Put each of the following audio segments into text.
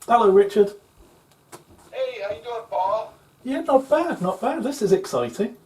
Hello, Richard. Hey, how you doing, Paul? Yeah, not bad, not bad. This is exciting.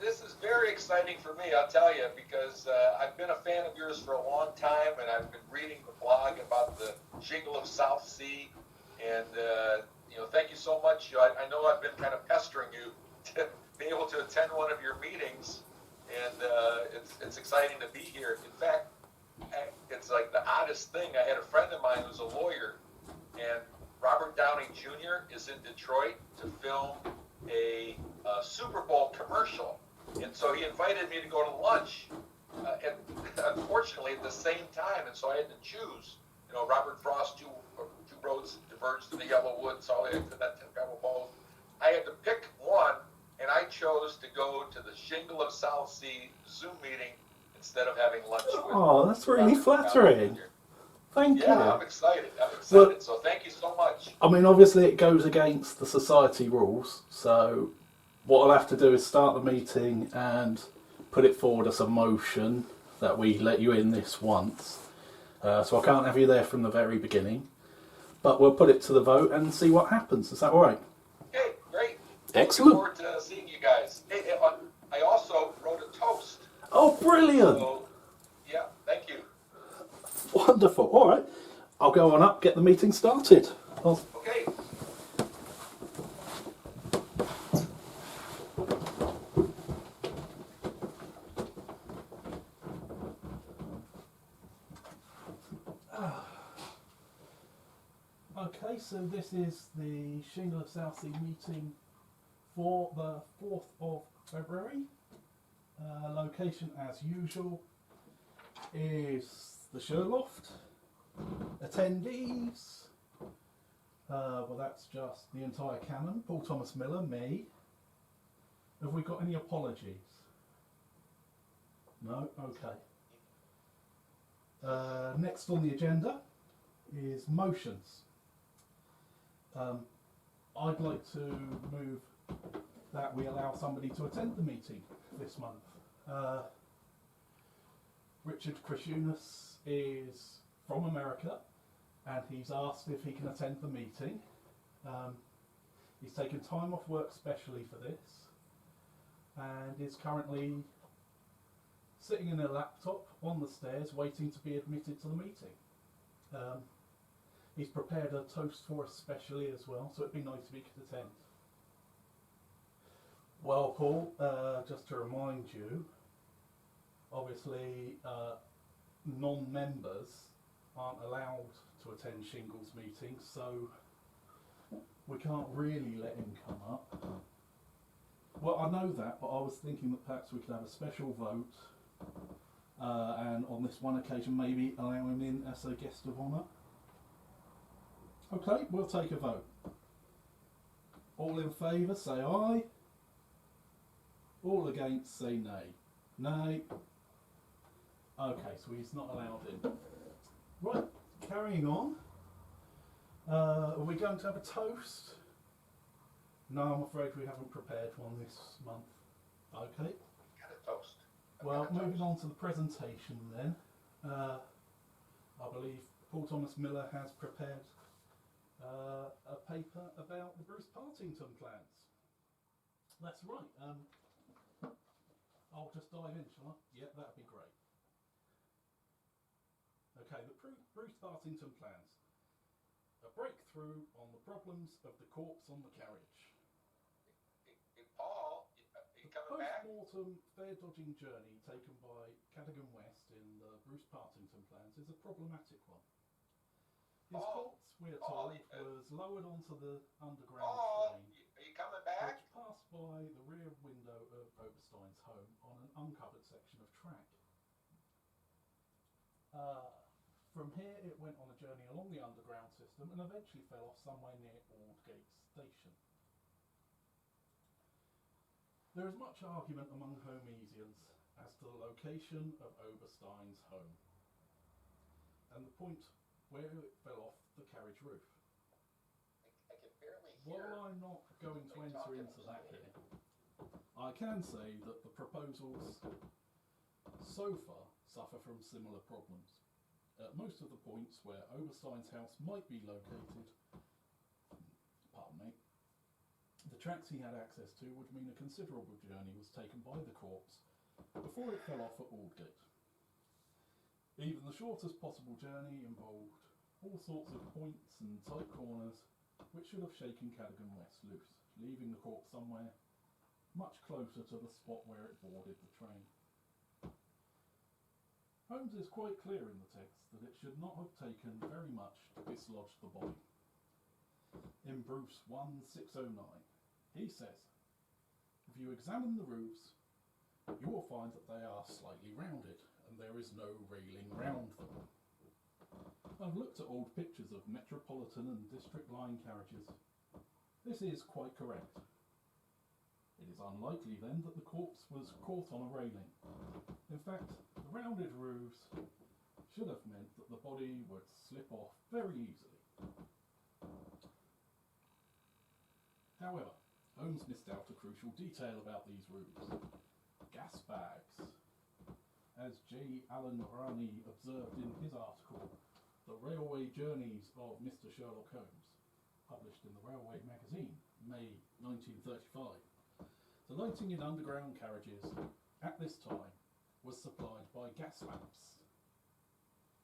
This is very exciting for me, I'll tell you, because I've been a fan of yours for a long time, and I've been reading the blog about the Shingle of Southsea, and thank you so much. I know I've been kind of pestering you to be able to attend one of your meetings, and it's exciting to be here. In fact, it's like the oddest thing. I had a friend of mine who's a lawyer, and Robert Downey Jr. is in Detroit to film a Super Bowl commercial, and so he invited me to go to lunch. And unfortunately, at the same time, and so I had to choose. Robert Frost, two roads diverged to the Yellow Woods, all the way to that Pebble Bowl. I had to pick one, and I chose to go to the Shingle of Southsea Zoom meeting instead of having lunch with. Oh, that's really flattering. Thank you. Yeah, I'm excited. Well, So thank you so much. I mean, obviously it goes against the society rules, so what I'll have to do is start the meeting and put it forward as a motion that we let you in this once. So I can't have you there from the very beginning, but we'll put it to the vote and see what happens. Is that all right? Okay, great. Excellent. Looking forward to seeing you guys. Hey, I also wrote a toast. Oh, brilliant. So, yeah, thank you. Wonderful. All right. I'll go on up, get the meeting started. Okay. Okay, so this is the Shingle of Southsea meeting for the 4th of February. Location, as usual, is the Sherloft. Attendees, well, that's just the entire canon. Paul Thomas Miller, me. Have we got any apologies? No? Okay. Next on the agenda is motions. I'd like to move that we allow somebody to attend the meeting this month. Richard Krisciunas is from America, and he's asked if he can attend the meeting. He's taken time off work specially for this, and is currently sitting in a laptop on the stairs waiting to be admitted to the meeting. He's prepared a toast for us specially as well, so it'd be nice if he could attend. Well, Paul, just to remind you, obviously non-members aren't allowed to attend Shingle's meetings, so we can't really let him come up. Well, I know that, but I was thinking that perhaps we could have a special vote, and on this one occasion maybe allow him in as a guest of honour. Okay, we'll take a vote. All in favour, say aye. All against, say nay. Nay. Okay, so he's not allowed in. Right, carrying on. Are we going to have a toast? No, I'm afraid we haven't prepared one this month. Okay. Got a toast. Well, moving on to the presentation then. I believe Paul Thomas Miller has prepared a paper about the Bruce Partington plans. That's right. I'll just dive in, shall I? Yeah, that'd be great. Okay, the Bruce Partington plans. A breakthrough on the problems of the corpse on the carriage. Hey, Paul, you coming back? The post-mortem fare-dodging journey taken by Cadogan West in the Bruce Partington plans is a problematic one. His corpse, we are told, was lowered onto the underground train, are you coming back? which passed by the rear window of Oberstein's home on an uncovered section of track. From here it went on a journey along the underground system and eventually fell off somewhere near Aldgate Station. There is much argument among Homesians as to the location of Oberstein's home and the point where it fell off the carriage roof. I can barely hear. While I'm not going to enter into that here, I can say that the proposals so far suffer from similar problems. at most of the points where Oberstein's house might be located, pardon me, the tracks he had access to would mean a considerable journey was taken by the corpse before it fell off at Aldgate. Even the shortest possible journey involved all sorts of points and tight corners which should have shaken Cadogan West loose, leaving the corpse somewhere much closer to the spot where it boarded the train. Holmes is quite clear in the text that it should not have taken very much to dislodge the body. In Bruce 1609, he says, "If you examine the roofs, you will find that they are slightly rounded, and there is no railing round them." I've looked at old pictures of Metropolitan and District Line carriages. This is quite correct. It is unlikely then that the corpse was caught on a railing. In fact, the rounded roofs should have meant that the body would slip off very easily. However, Holmes missed out a crucial detail about these roofs: gas bags. As J. Allen Rani observed in his article, The Railway Journeys of Mr. Sherlock Holmes, published in the Railway Magazine, May 1935, the lighting in underground carriages at this time was supplied by gas lamps.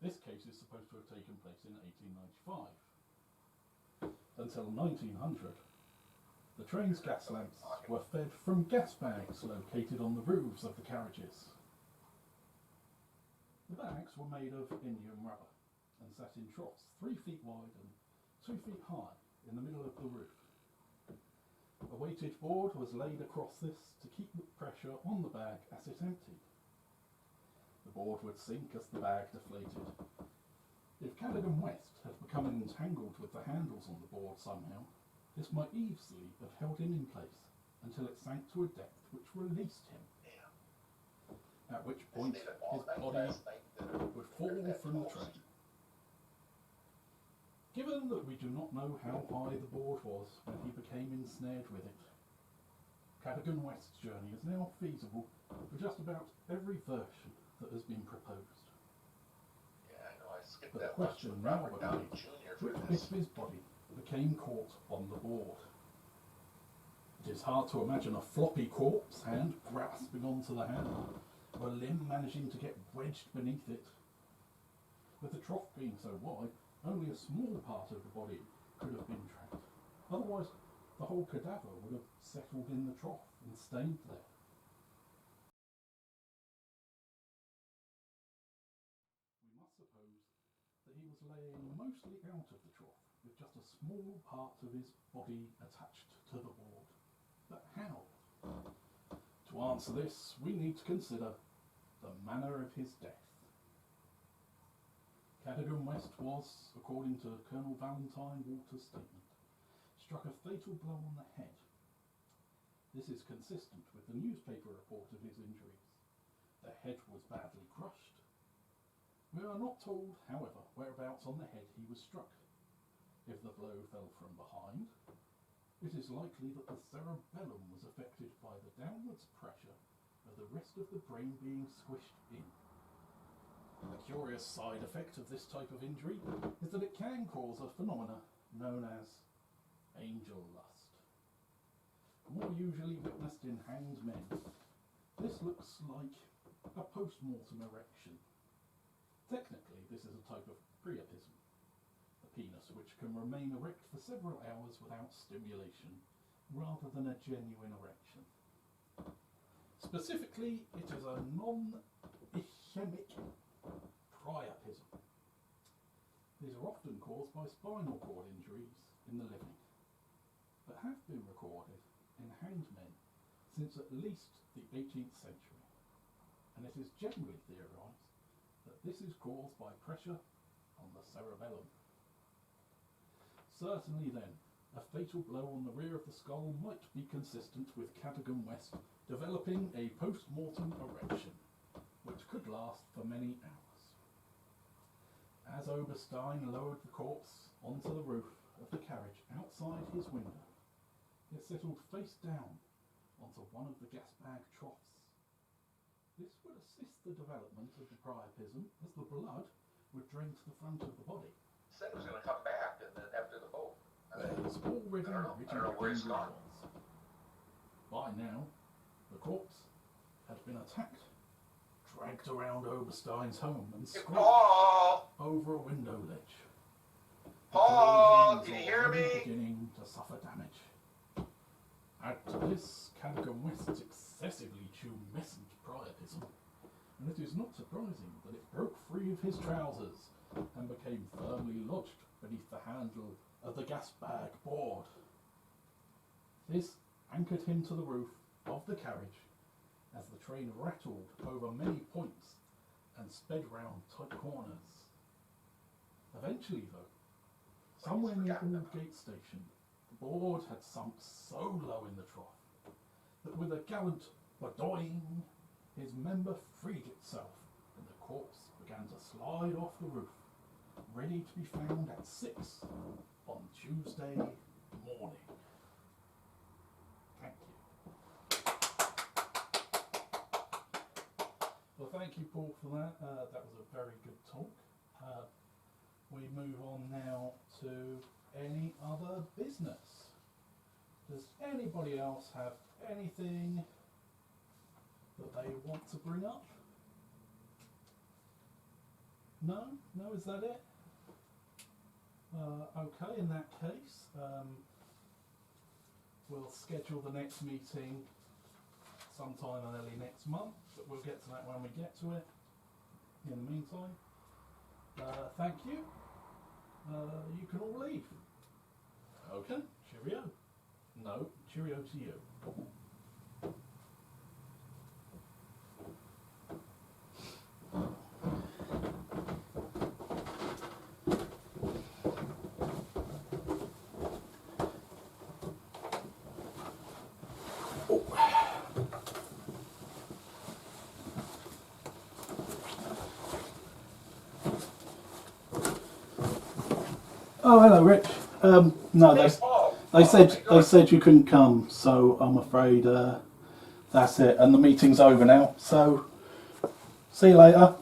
This case is supposed to have taken place in 1895. Until 1900, the train's gas lamps were fed from gas bags located on the roofs of the carriages. The bags were made of Indian rubber and sat in troughs 3 feet wide and 2 feet high in the middle of the roof. A weighted board was laid across this to keep the pressure on the bag as it emptied. The board would sink as the bag deflated. If Cadogan West had become entangled with the handles on the board somehow, this might easily have held him in place until it sank to a depth which released him. At which point his body would fall from the train. Given that we do not know how high the board was when he became ensnared with it, Cadogan West's journey is now feasible for just about every version that has been proposed. Yeah, I know, I skipped But that the question now would be, which bit of his body became caught on the board? It is hard to imagine a floppy corpse, hand grasping onto the handle, or a limb managing to get wedged beneath it. With the trough being so wide, only a small part of the body could have been tracked. Otherwise, the whole cadaver would have settled in the trough and stayed there. We must suppose that he was laying mostly out of the trough, with just a small part of his body attached to the board. But how? To answer this, we need to consider the manner of his death. Cadogan West was, according to Colonel Valentine Walter's statement, struck a fatal blow on the head. This is consistent with the newspaper report of his injuries. The head was badly crushed. We are not told, however, whereabouts on the head he was struck. If the blow fell from behind, it is likely that the cerebellum was affected by the downwards pressure of the rest of the brain being squished in. A curious side effect of this type of injury is that it can cause a phenomena known as angel lust. More usually witnessed in hanged men, this looks like a post-mortem erection. Technically, this is a type of priapism, a penis which can remain erect for several hours without stimulation, rather than a genuine erection. Specifically, it is a non-ischemic priapism. These are often caused by spinal cord injuries in the living, but have been recorded in hanged men since at least the 18th century, and it is generally theorised that this is caused by pressure on the cerebellum. Certainly then, a fatal blow on the rear of the skull might be consistent with Cadogan West developing a post-mortem erection, which could last for many hours. As Oberstein lowered the corpse onto the roof of the carriage outside his window, it settled face down onto one of the gas bag troughs. This would assist the development of the priapism, as the blood would drain I don't know where he's gone. By now, the corpse had been attacked, dragged around Oberstein's home and scraped Paul! over a window ledge. Paul, The can you buildings hear are already me? beginning to suffer damage. Add to this Cadogan West's excessively tumescent priapism, and it is not surprising that it broke free of his trousers and became firmly lodged beneath the handle of the gas bag board. This anchored him to the roof of the carriage as the train rattled over many points and sped round tight corners. Eventually, though, somewhere near Aldgate Station, the board had sunk so low in the trough that with a gallant badoing, his member freed itself and the corpse began to slide off the roof, ready to be found at 6 on Tuesday morning. Thank you. Well, thank you, Paul, for that. That was a very good talk. We move on now to any other business. Does anybody else have anything that they want to bring up? No? No, is that it? Okay, in that case, we'll schedule the next meeting sometime early next month, but we'll get to that when we get to it. In the meantime, thank you. You can all leave. Okay, cheerio. No, cheerio to you. Oh, hello, Rich. No, they said you couldn't come, so I'm afraid that's it. And the meeting's over now. So, see you later.